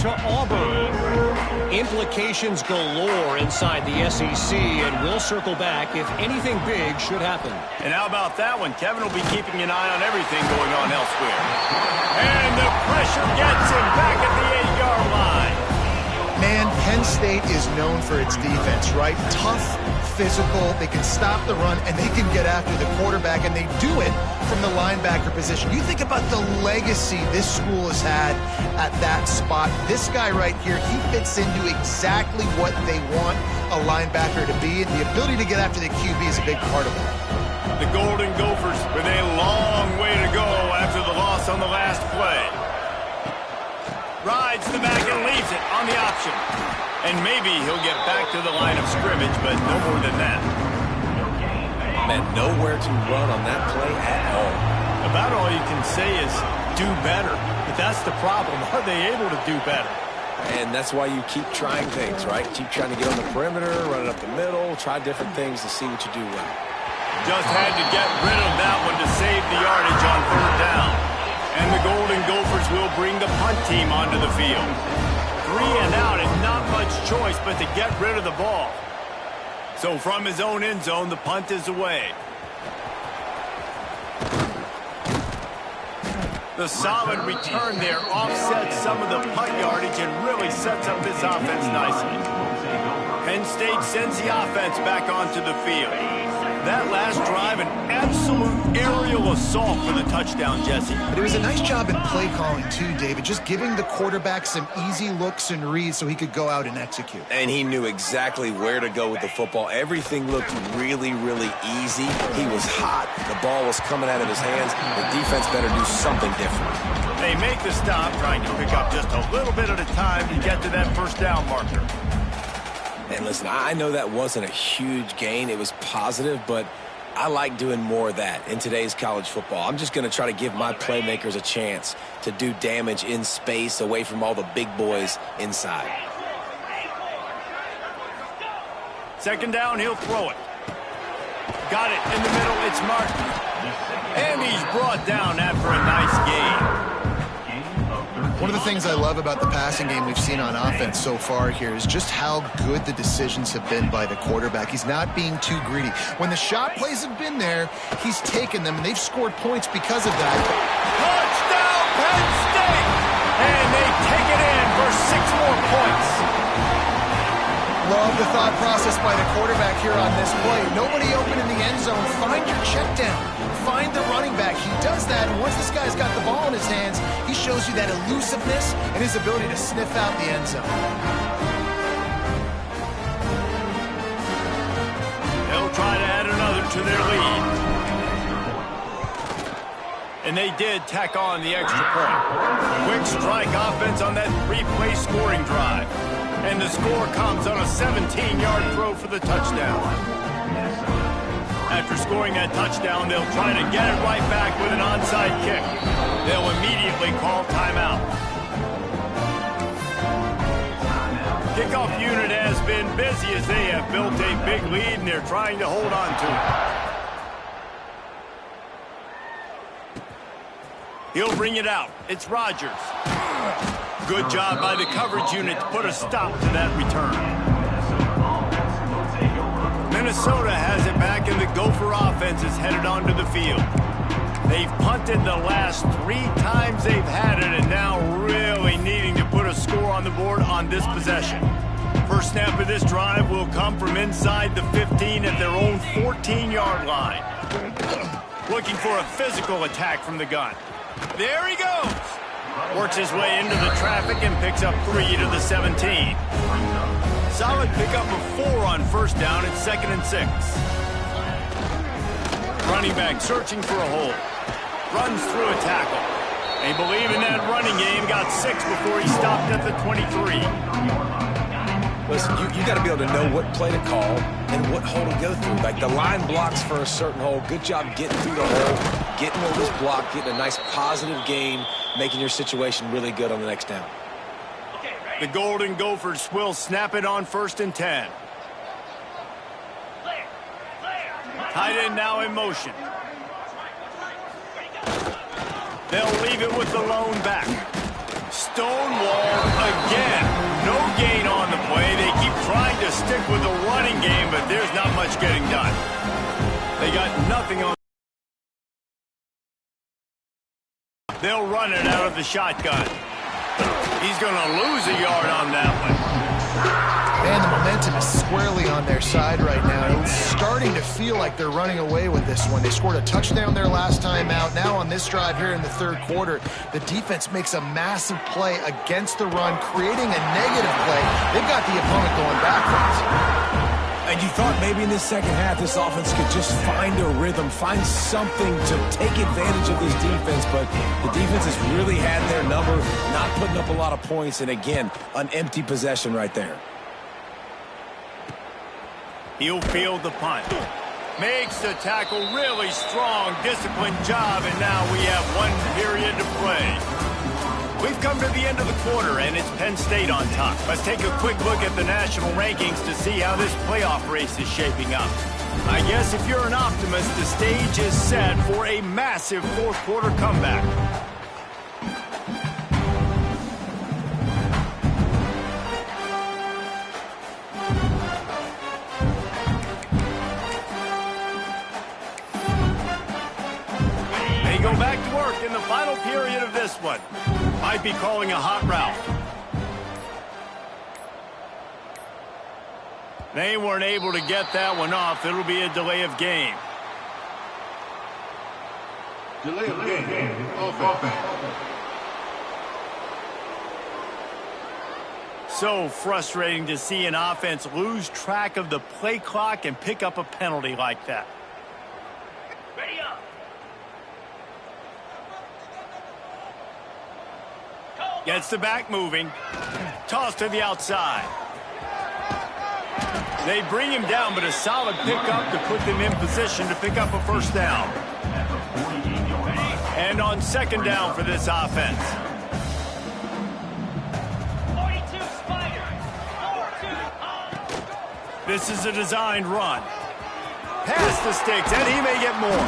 [SPEAKER 5] to Auburn. Implications galore inside the SEC, and we'll circle back if anything big should happen.
[SPEAKER 1] And how about that one? Kevin will be keeping an eye on everything going on elsewhere. And the pressure gets him back at the 8-yard line.
[SPEAKER 2] Man, Penn State is known for its defense, right? Tough, physical, they can stop the run, and they can get after the quarterback, and they do it from the linebacker position. You think about the legacy this school has had at that spot. This guy right here, he fits into exactly what they want a linebacker to be, and the ability to get after the QB is a big part of it.
[SPEAKER 1] The Golden Gophers with a long way to go after the loss on the last play. Rides the back and leaves it on the option. And maybe he'll get back to the line of scrimmage, but no more than that.
[SPEAKER 3] Man, nowhere to run on that play at all.
[SPEAKER 1] About all you can say is do better. But that's the problem. Are they able to do better?
[SPEAKER 3] And that's why you keep trying things, right? Keep trying to get on the perimeter, run it up the middle, try different things to see what you do well.
[SPEAKER 1] Just had to get rid of that one to save the yardage on 3rd down. And the Golden Gophers will bring the punt team onto the field. 3 and out and not much choice but to get rid of the ball. So from his own end zone, the punt is away. The solid return there offsets some of the punt yardage and really sets up this offense nicely. Penn State sends the offense back onto the field. That last drive, an absolute aerial assault for the touchdown, Jesse.
[SPEAKER 2] But it was a nice job in play calling too, David, just giving the quarterback some easy looks and reads so he could go out and execute.
[SPEAKER 3] And he knew exactly where to go with the football. Everything looked really, really easy. He was hot. The ball was coming out of his hands. The defense better do something different.
[SPEAKER 1] They make the stop, trying to pick up just a little bit at a time to get to that 1st down marker.
[SPEAKER 3] And listen, I know that wasn't a huge gain. It was positive, but I like doing more of that in today's college football. I'm just going to try to give my playmakers a chance to do damage in space away from all the big boys inside.
[SPEAKER 1] 2nd down, he'll throw it. Got it in the middle, it's Martin. And he's brought down after a nice gain.
[SPEAKER 2] One of the things I love about the passing game we've seen on offense so far here is just how good the decisions have been by the quarterback. He's not being too greedy. When the shot plays have been there, he's taken them, and they've scored points because of that.
[SPEAKER 1] Touchdown, Penn State! And they take it in for 6 more points.
[SPEAKER 2] Love the thought process by the quarterback here on this play. Nobody open in the end zone. Find your check down. Find the running back. He does that, and once this guy's got the ball in his hands, he shows you that elusiveness and his ability to sniff out the end zone.
[SPEAKER 1] They'll try to add another to their lead. And they did tack on the extra point. Quick strike offense on that 3-play scoring drive. And the score comes on a 17-yard throw for the touchdown. After scoring that touchdown, they'll try to get it right back with an onside kick. They'll immediately call timeout. Kickoff unit has been busy as they have built a big lead, and they're trying to hold on to it. He'll bring it out. It's Rodgers. Good job by the coverage unit to put a stop to that return. Minnesota has it back, and the Gopher offense is headed onto the field. They've punted the last 3 times they've had it, and now really needing to put a score on the board on this possession. First snap of this drive will come from inside the 15 at their own 14-yard line. Looking for a physical attack from the gun. There he goes. Works his way into the traffic and picks up 3 to the 17. Solid pickup of 4 on first down at 2nd and 6. Running back searching for a hole. Runs through a tackle. They believe in that running game. Got 6 before he stopped at the 23.
[SPEAKER 3] Listen, you got to be able to know what play to call and what hole to go through. Like the line blocks for a certain hole. Good job getting through the hole, getting over this block, getting a nice positive gain, making your situation really good on the next down.
[SPEAKER 1] The Golden Gophers will snap it on 1st and 10. Tight end now in motion. They'll leave it with the lone back. Stonewalled again. No gain on the play. They keep trying to stick with the running game, but there's not much getting done. They got nothing on. They'll run it out of the shotgun. He's going to lose a yard on that one.
[SPEAKER 2] Man, the momentum is squarely on their side right now. It's starting to feel like they're running away with this one. They scored a touchdown their last time out. Now on this drive here in the 3rd quarter, the defense makes a massive play against the run, creating a negative play. They've got the opponent going backwards.
[SPEAKER 3] And you thought maybe in this second half this offense could just find a rhythm, find something to take advantage of this defense, but the defense has really had their number, not putting up a lot of points, and again, an empty possession right there.
[SPEAKER 1] He'll field the punt. Makes the tackle really strong, disciplined job, and now we have 1 period to play. We've come to the end of the quarter, and it's Penn State on top. Let's take a quick look at the national rankings to see how this playoff race is shaping up. I guess if you're an optimist, the stage is set for a massive 4th quarter comeback. They go back to work in the final period of this one. Might be calling a hot route. They weren't able to get that one off. It'll be a delay of game.
[SPEAKER 4] Delay of game. Offense.
[SPEAKER 1] So frustrating to see an offense lose track of the play clock and pick up a penalty like that. Ready up. Gets the back moving. Toss to the outside. They bring him down, but a solid pickup to put them in position to pick up a 1st down. And on 2nd down for this offense. 42 Spiders. This is a designed run. Past the sticks, and he may get more.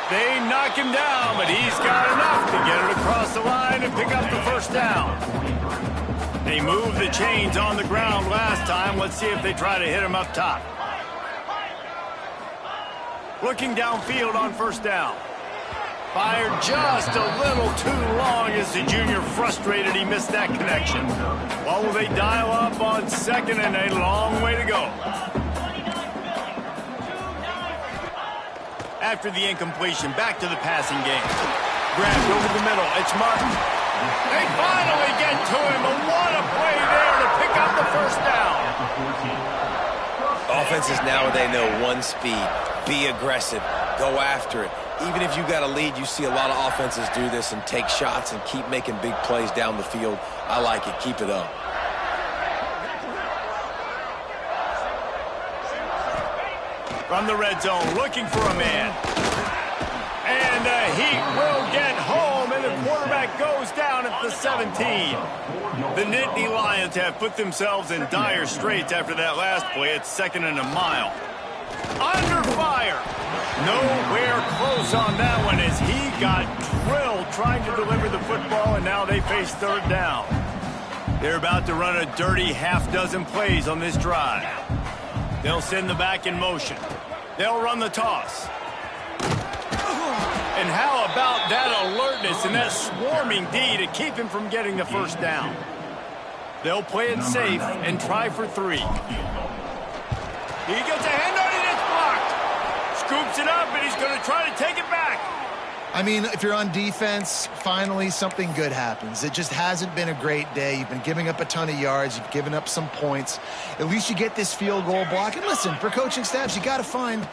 [SPEAKER 1] They knock him down, but he's got enough to get it across the line and pick up the 1st down. They moved the chains on the ground last time. Let's see if they try to hit him up top. Looking downfield on 1st down. Fired just a little too long as the junior frustrated he missed that connection. What will they dial up on 2nd and a long way to go? After the incompletion, back to the passing game. Grabbed over the middle. It's Martin. They finally get to him, but what a play there to pick up the 1st down.
[SPEAKER 3] Offenses now, they know one speed. Be aggressive. Go after it. Even if you got a lead, you see a lot of offenses do this and take shots and keep making big plays down the field. I like it. Keep it up.
[SPEAKER 1] From the red zone, looking for a man. And the Heat will get home, and the quarterback goes down at the 17. The Nittany Lions have put themselves in dire straits after that last play. It's 2nd and a mile. Under fire. Nowhere close on that one as he got drilled trying to deliver the football, and now they face 3rd down. They're about to run a dirty half-dozen plays on this drive. They'll send the back in motion. They'll run the toss. And how about that alertness and that swarming D to keep him from getting the 1st down? They'll play it safe and try for 3. He gets a hand on it, it's blocked. Scoops it up, and he's going to try to take it back.
[SPEAKER 2] I mean, if you're on defense, finally something good happens. It just hasn't been a great day. You've been giving up a ton of yards. You've given up some points. At least you get this field goal block. And listen, for coaching staffs, you got to find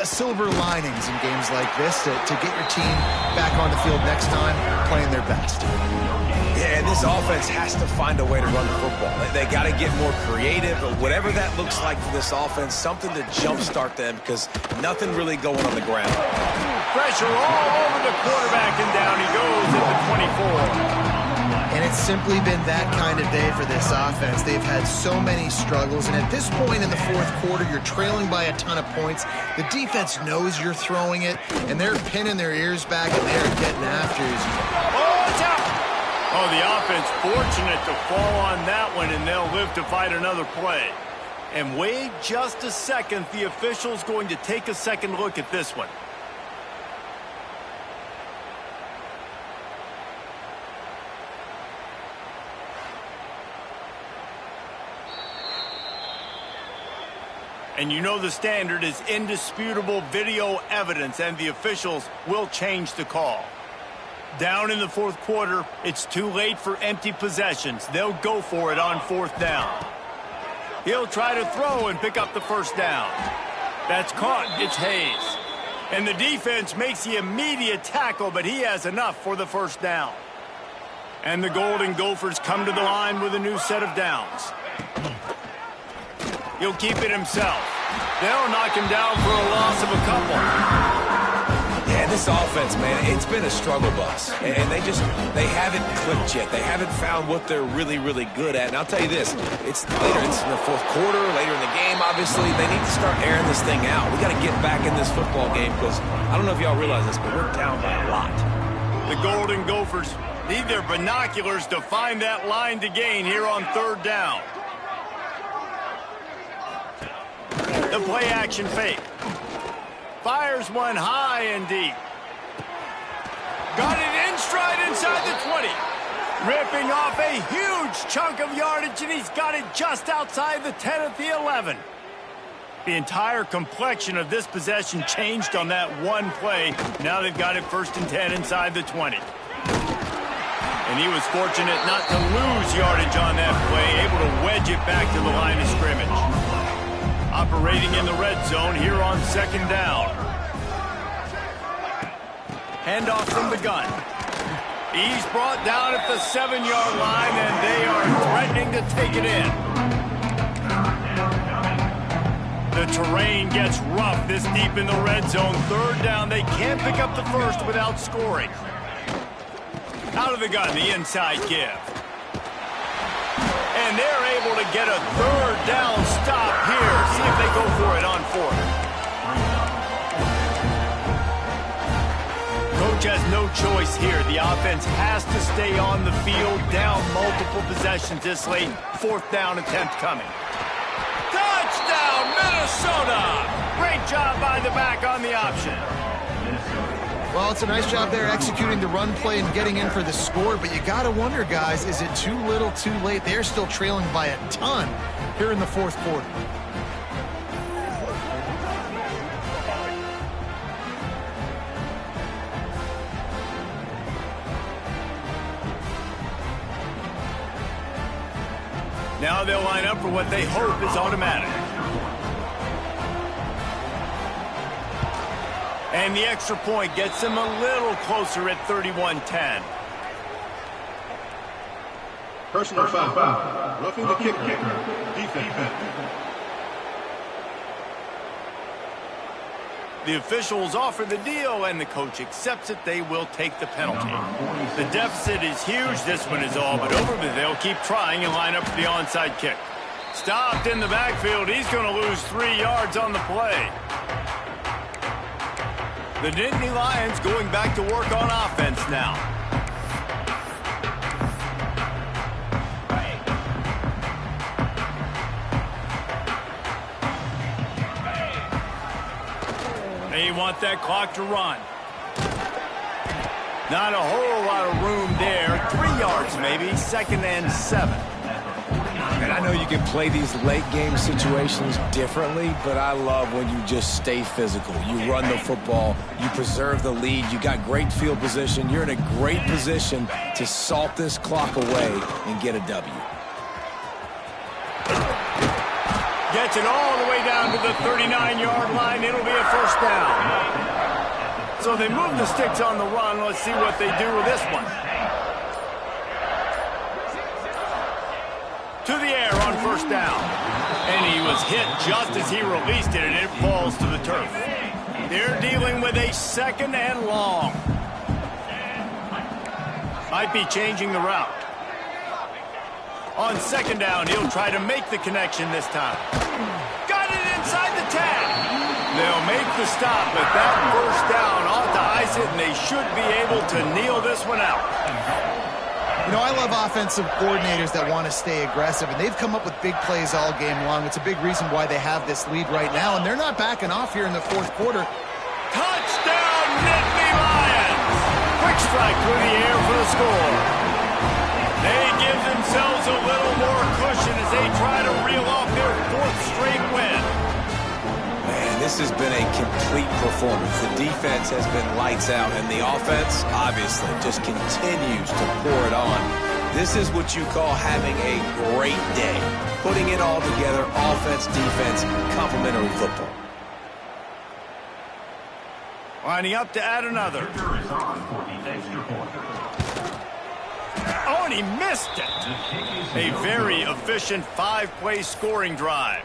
[SPEAKER 2] silver linings in games like this to get your team back on the field next time playing their best.
[SPEAKER 3] Yeah, and this offense has to find a way to run the football. They got to get more creative, or whatever that looks like for this offense, something to jumpstart them, because nothing really going on the ground.
[SPEAKER 1] Pressure all over the quarterback, and down he goes at the 24.
[SPEAKER 2] And it's simply been that kind of day for this offense. They've had so many struggles, and at this point in the fourth quarter, you're trailing by a ton of points. The defense knows you're throwing it, and they're pinning their ears back, and they're getting after you.
[SPEAKER 1] Oh, it's out! Oh, the offense fortunate to fall on that one, and they'll live to fight another play. And wait just a second. The official's going to take a second look at this one. And you know the standard is indisputable video evidence, and the officials will change the call. Down in the fourth quarter, it's too late for empty possessions. They'll go for it on 4th down. He'll try to throw and pick up the first down. That's caught. It's Hayes. And the defense makes the immediate tackle, but he has enough for the first down. And the Golden Gophers come to the line with a new set of downs. He'll keep it himself. They'll knock him down for a loss of a couple.
[SPEAKER 3] Yeah, this offense, man, it's been a struggle bus. And they haven't clicked yet. They haven't found what they're really, really good at. And I'll tell you this, it's later, it's in the fourth quarter, later in the game, obviously. They need to start airing this thing out. We got to get back in this football game, because I don't know if y'all realize this, but we're down by a lot.
[SPEAKER 1] The Golden Gophers need their binoculars to find that line to gain here on 3rd down. The play action fake. Fires one high and deep. Got it in stride inside the 20. Ripping off a huge chunk of yardage, and he's got it just outside the 10 at the 11. The entire complexion of this possession changed on that one play. Now they've got it 1st and 10 inside the 20. And he was fortunate not to lose yardage on that play, able to wedge it back to the line of scrimmage. Operating in the red zone here on 2nd down. Handoff from the gun. He's brought down at the 7-yard line, and they are threatening to take it in. The terrain gets rough this deep in the red zone. 3rd down, they can't pick up the first without scoring. Out of the gun, the inside give. And they're able to get a 3rd down stop here. See if they go for it on 4th. Coach has no choice here. The offense has to stay on the field, down multiple possessions this late. 4th down attempt coming. Touchdown, Minnesota! Great job by the back on the option.
[SPEAKER 2] Well, it's a nice job there executing the run play and getting in for the score, but you got to wonder, guys, is it too little too late? They're still trailing by a ton here in the fourth quarter.
[SPEAKER 1] Now they'll line up for what they hope is automatic. And the extra point gets them a little closer at 31-10.
[SPEAKER 4] Personal foul. Roughing the kicker. Defense.
[SPEAKER 1] The officials offer the deal, and the coach accepts it. They will take the penalty. The deficit is huge. This one is all but over, but they'll keep trying and line up for the onside kick. Stopped in the backfield. He's going to lose 3 yards on the play. The Nittany Lions going back to work on offense now. They want that clock to run. Not a whole lot of room there. 3 yards maybe. 2nd and 7.
[SPEAKER 3] know you can play these late-game situations differently, but I love when you just stay physical. You run the football, you preserve the lead, you got great field position. You're in a great position to salt this clock away and get a W.
[SPEAKER 1] Gets it all the way down to the 39-yard line. It'll be a first down. So they move the sticks on the run. Let's see what they do with this one. To the air on first down. And he was hit just as he released it, and it falls to the turf. They're dealing with a second and long. Might be changing the route. On second down, he'll try to make the connection this time. Got it inside the 10. They'll make the stop, but that first down ought to ice it, and they should be able to kneel this one out.
[SPEAKER 2] You know, I love offensive coordinators that want to stay aggressive, and they've come up with big plays all game long. It's a big reason why they have this lead right now, and they're not backing off here in the fourth quarter.
[SPEAKER 1] Touchdown, Nittany Lions! Quick strike through the air for the score. They give themselves a little more cushion as they try to reel off their fourth straight win.
[SPEAKER 3] Man, this has been a complete performance. The defense has been lights out, and the offense, obviously, just continues to pour it on. This is what you call having a great day. Putting it all together, offense, defense, complementary football.
[SPEAKER 1] Lining up to add another. Oh, and he missed it. A very efficient five-play scoring drive.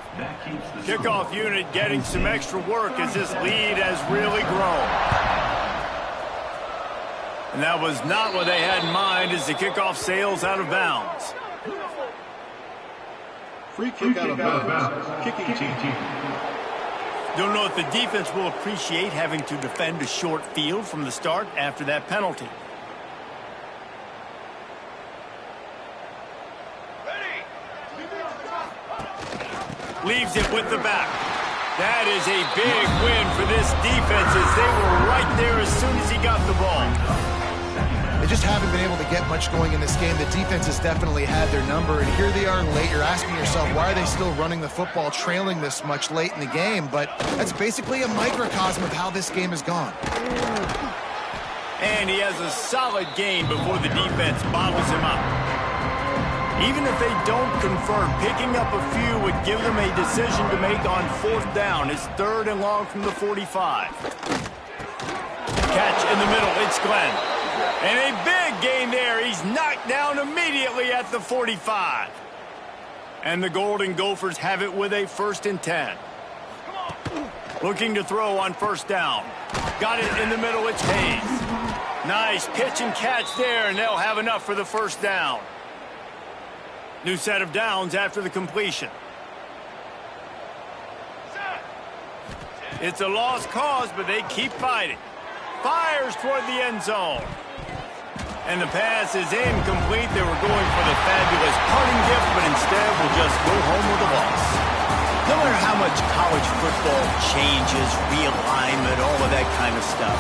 [SPEAKER 1] Kickoff unit getting some extra work as this lead has really grown. And that was not what they had in mind as the kickoff sails out of bounds.
[SPEAKER 4] Free kick out of bounds. Kicking team.
[SPEAKER 1] Don't know if the defense will appreciate having to defend a short field from the start after that penalty. Leaves it with the back. That is a big win for this defense as they were right there as soon as he got the ball.
[SPEAKER 2] They just haven't been able to get much going in this game. The defense has definitely had their number, and here they are late. You're asking yourself, why are they still running the football, trailing this much late in the game? But that's basically a microcosm of how this game has gone.
[SPEAKER 1] And he has a solid gain before the defense bottles him up. Even if they don't convert, picking up a few would give them a decision to make on fourth down. It's third and long from the 45. Catch in the middle, it's Glenn. And a big gain there. He's knocked down immediately at the 45. And the Golden Gophers have it with a 1st and 10. Looking to throw on first down. Got it in the middle, it's Hayes. Nice pitch and catch there, and they'll have enough for the first down. New set of downs after the completion. It's a lost cause, but they keep fighting. Fires toward the end zone. And the pass is incomplete. They were going for the fabulous parting gift, but instead will just go home with a loss. No matter how much college football changes, realignment, all of that kind of stuff,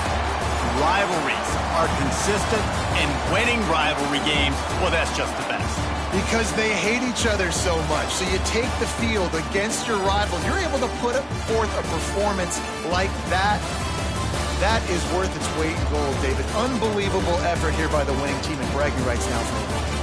[SPEAKER 1] rivalries are consistent, and winning rivalry games, well, that's just the best.
[SPEAKER 2] Because they hate each other so much. So you take the field against your rival. You're able to put forth a performance like that. That is worth its weight in gold, David. Unbelievable effort here by the winning team, and bragging rights now for me.